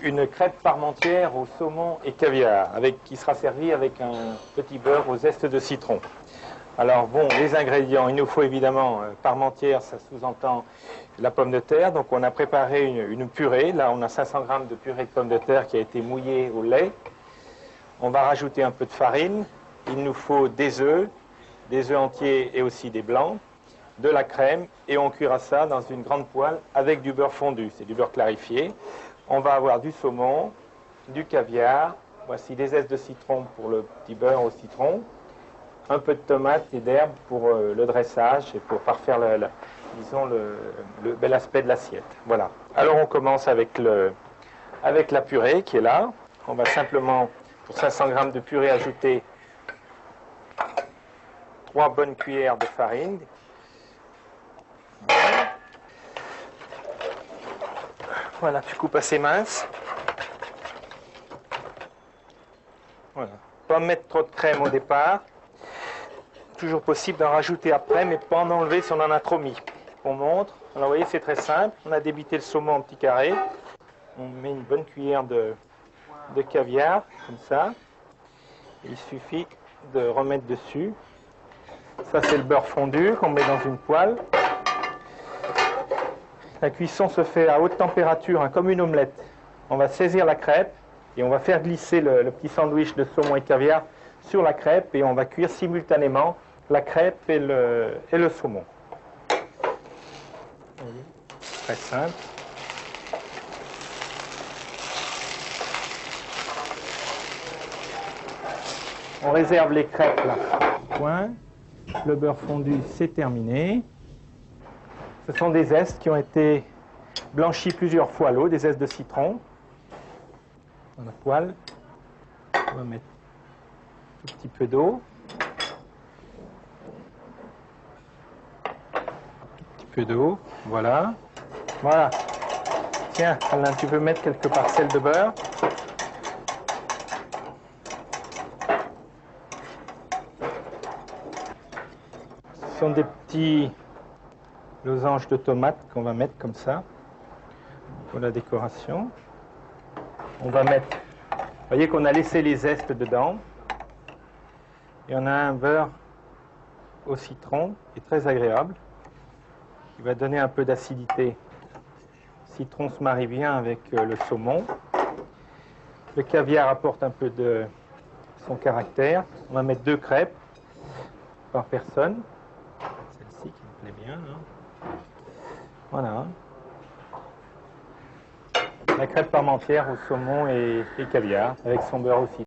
une crêpe parmentière au saumon et caviar, qui sera servie avec un petit beurre au zeste de citron. Alors bon, les ingrédients, il nous faut évidemment parmentière, ça sous-entend la pomme de terre. Donc on a préparé une purée. Là, on a 500 g de purée de pommes de terre qui a été mouillée au lait. On va rajouter un peu de farine. Il nous faut des œufs entiers et aussi des blancs, de la crème, et on cuira ça dans une grande poêle avec du beurre fondu. C'est du beurre clarifié. On va avoir du saumon, du caviar. Voici des zestes de citron pour le petit beurre au citron. Un peu de tomate et d'herbe pour le dressage et pour parfaire disons le bel aspect de l'assiette. Voilà. Alors on commence avec la purée qui est là. On va simplement, pour 500 g de purée, ajouter 3 bonnes cuillères de farine. Voilà, tu coupes assez mince. Voilà. Pas mettre trop de crème au départ. Toujours possible d'en rajouter après, mais pas en enlever si on en a trop mis. On montre. Alors vous voyez, c'est très simple. On a débité le saumon en petits carrés. On met une bonne cuillère de caviar, comme ça. Il suffit de remettre dessus. Ça, c'est le beurre fondu qu'on met dans une poêle. La cuisson se fait à haute température, hein, comme une omelette. On va saisir la crêpe et on va faire glisser le petit sandwich de saumon et caviar sur la crêpe et on va cuire simultanément la crêpe et le saumon. Très simple. On réserve les crêpes là. Point. Le beurre fondu, c'est terminé. Ce sont des zestes qui ont été blanchis plusieurs fois à l'eau, des zestes de citron. Dans la poêle, on va mettre un petit peu d'eau. Voilà. Voilà. Tiens, Alain, tu peux mettre quelques parcelles de beurre. Ce sont des petits losanges de tomates qu'on va mettre comme ça pour la décoration. On va mettre, vous voyez qu'on a laissé les zestes dedans. Et on a un beurre au citron qui est très agréable, qui va donner un peu d'acidité. Le citron se marie bien avec le saumon. Le caviar apporte un peu de son caractère. On va mettre 2 crêpes par personne. Celle-ci qui me plaît bien. Hein. Voilà. La crêpe parmentière au saumon et caviar avec son beurre aussi.